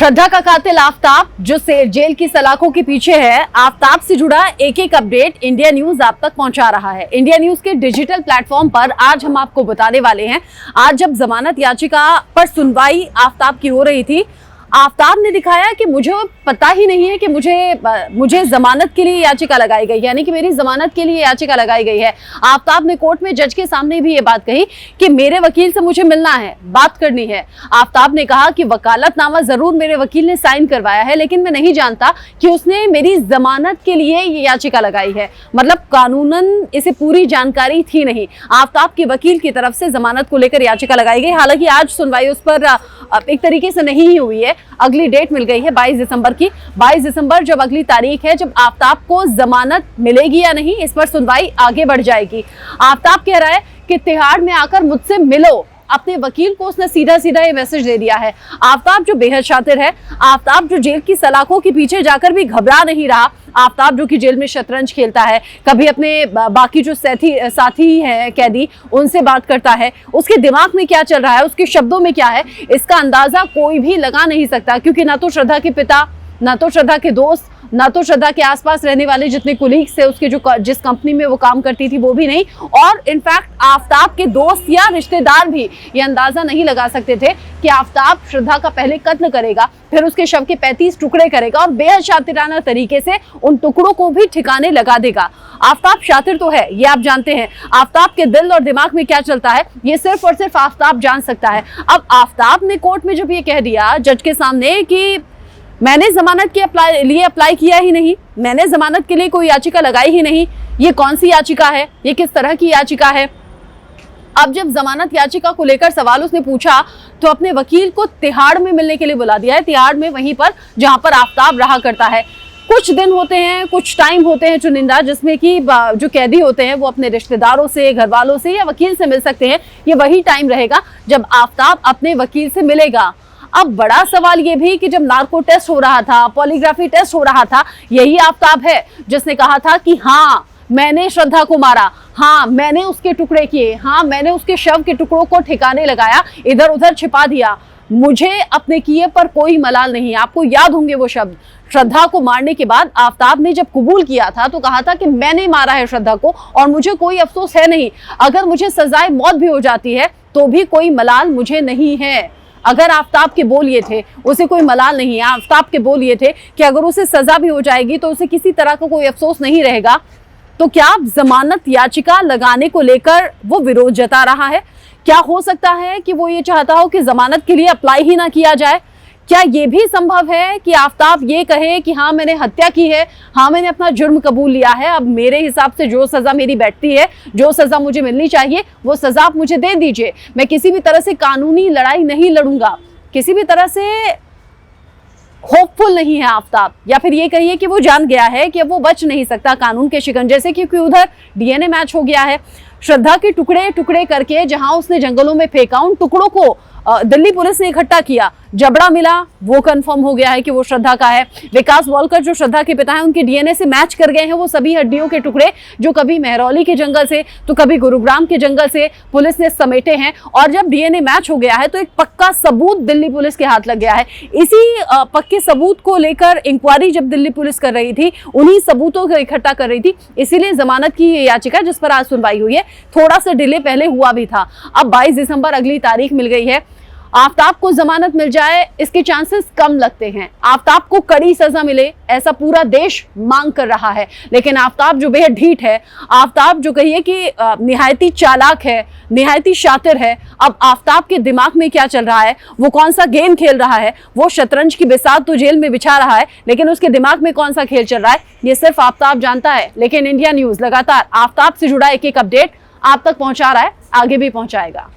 श्रद्धा का कातिल आफताब जो जेल की सलाखों के पीछे है, आफताब से जुड़ा एक एक अपडेट इंडिया न्यूज आप तक पहुंचा रहा है। इंडिया न्यूज के डिजिटल प्लेटफॉर्म पर आज हम आपको बताने वाले हैं। आज जब जमानत याचिका पर सुनवाई आफताब की हो रही थी, आफताब ने दिखाया कि मुझे पता ही नहीं है कि मुझे जमानत के लिए याचिका लगाई गई, यानी कि मेरी जमानत के लिए याचिका लगाई गई है। आफताब ने कोर्ट में जज के सामने भी ये बात कही कि मेरे वकील से मुझे मिलना है, बात करनी है। आफताब ने कहा कि वकालतनामा जरूर मेरे वकील ने साइन करवाया है, लेकिन मैं नहीं जानता कि उसने मेरी जमानत के लिए ये याचिका लगाई है। मतलब कानूनन इसे पूरी जानकारी थी नहीं। आफताब के वकील की तरफ से जमानत को लेकर याचिका लगाई गई। हालांकि आज सुनवाई उस पर एक तरीके से नहीं हुई है। अगली डेट मिल गई है 22 दिसंबर की। 22 दिसंबर जब अगली तारीख है, जब आफताब को जमानत मिलेगी या नहीं, इस पर सुनवाई आगे बढ़ जाएगी। आफताब कह रहा है कि तिहाड़ में आकर मुझसे मिलो। अपने वकील को उसने सीधा सीधा ये मैसेज दे दिया है। आफताब जो बेहद शातिर है, आफताब जो जेल की सलाखों के पीछे जाकर भी घबरा नहीं रहा। आफताब जो कि जेल में शतरंज खेलता है, कभी अपने बाकी जो साथी हैं कैदी, उनसे बात करता है। उसके दिमाग में क्या चल रहा है, उसके शब्दों में क्या है, इसका अंदाजा कोई भी लगा नहीं सकता, क्योंकि ना तो श्रद्धा के पिता, ना तो श्रद्धा के दोस्त, ना तो श्रद्धा के आसपास रहने वाले जितने कुलीग्स थे, उसके जो जिस कंपनी में वो काम करती थी वो भी नहीं, और इनफैक्ट आफताब के दोस्त या रिश्तेदार भी ये अंदाजा नहीं लगा सकते थे कि आफताब श्रद्धा का पहले कत्ल करेगा, फिर उसके शव के 35 टुकड़े करेगा और बेहद शातिराना तरीके से उन टुकड़ों को भी ठिकाने लगा देगा। आफताब शातिर तो है, ये आप जानते हैं। आफताब के दिल और दिमाग में क्या चलता है, ये सिर्फ और सिर्फ आफताब जान सकता है। अब आफताब ने कोर्ट में जब ये कह दिया जज के सामने कि मैंने जमानत के लिए अप्लाई किया ही नहीं, मैंने जमानत के लिए कोई याचिका लगाई ही नहीं, ये कौन सी याचिका है, ये किस तरह की याचिका है। अब जब जमानत याचिका को लेकर सवाल उसने पूछा तो अपने वकील को तिहाड़ में मिलने के लिए बुला दिया है। तिहाड़ में, वहीं पर जहां पर आफताब रहा करता है। कुछ दिन होते हैं, कुछ टाइम होते हैं चुनिंदा, जिसमें कि जो कैदी होते हैं वो अपने रिश्तेदारों से, घर वालों से या वकील से मिल सकते हैं। ये वही टाइम रहेगा जब आफताब अपने वकील से मिलेगा। अब बड़ा सवाल ये भी कि जब नार्को टेस्ट हो रहा था, पॉलीग्राफी टेस्ट हो रहा था, यही आफताब है जिसने कहा था कि हाँ मैंने श्रद्धा को मारा, हाँ मैंने उसके टुकड़े किए, हाँ मैंने उसके शव के टुकड़ों को ठिकाने लगाया, इधर उधर छिपा दिया, मुझे अपने किए पर कोई मलाल नहीं। आपको याद होंगे वो शब्द। श्रद्धा को मारने के बाद आफताब ने जब कबूल किया था तो कहा था कि मैंने मारा है श्रद्धा को और मुझे कोई अफसोस है नहीं। अगर मुझे सजाए मौत भी हो जाती है तो भी कोई मलाल मुझे नहीं है। अगर आफताब के बोल ये थे, उसे कोई मलाल नहीं है। आफताब के बोल ये थे कि अगर उसे सजा भी हो जाएगी तो उसे किसी तरह का कोई अफसोस नहीं रहेगा। तो क्या जमानत याचिका लगाने को लेकर वो विरोध जता रहा है? क्या हो सकता है कि वो ये चाहता हो कि जमानत के लिए अप्लाई ही ना किया जाए? क्या ये भी संभव है कि आफताब ये कहे कि हाँ मैंने हत्या की है, हाँ मैंने अपना जुर्म कबूल लिया है, अब मेरे हिसाब से जो सजा मेरी बैठती है, जो सजा मुझे मिलनी चाहिए, वो सजा आप मुझे दे दीजिए। मैं किसी भी तरह से कानूनी लड़ाई नहीं लड़ूंगा। किसी भी तरह से होपफुल नहीं है आफताब, या फिर ये कहिए कि वो जान गया है कि अब वो बच नहीं सकता कानून के शिकंजे से, क्योंकि उधर डीएनए मैच हो गया है। श्रद्धा के टुकड़े टुकड़े करके जहां उसने जंगलों में फेंका, उन टुकड़ों को दिल्ली पुलिस ने इकट्ठा किया, जबड़ा मिला, वो कंफर्म हो गया है कि वो श्रद्धा का है। विकास वॉलकर जो श्रद्धा के पिता हैं, उनके डीएनए से मैच कर गए हैं वो सभी हड्डियों के टुकड़े जो कभी मेहरौली के जंगल से तो कभी गुरुग्राम के जंगल से पुलिस ने समेटे हैं। और जब डीएनए मैच हो गया है तो एक पक्का सबूत दिल्ली पुलिस के हाथ लग गया है। इसी पक्के सबूत को लेकर इंक्वायरी जब दिल्ली पुलिस कर रही थी, उन्हीं सबूतों को इकट्ठा कर रही थी, इसीलिए जमानत की ये याचिका जिस पर आज सुनवाई हुई है, थोड़ा सा डिले पहले हुआ भी था। अब 22 दिसंबर अगली तारीख मिल गई है। आफताब को जमानत मिल जाए इसके चांसेस कम लगते हैं। आफताब को कड़ी सजा मिले ऐसा पूरा देश मांग कर रहा है, लेकिन आफताब जो बेहद ढीठ है, आफताब जो कहिए कि निहायती चालाक है, निहायती शातिर है। अब आफताब के दिमाग में क्या चल रहा है, वो कौन सा गेम खेल रहा है, वो शतरंज की बिसात तो जेल में बिछा रहा है, लेकिन उसके दिमाग में कौन सा खेल चल रहा है ये सिर्फ आफताब जानता है। लेकिन इंडिया न्यूज लगातार आफताब से जुड़ा एक एक अपडेट आप तक पहुंचा रहा है, आगे भी पहुंचाएगा।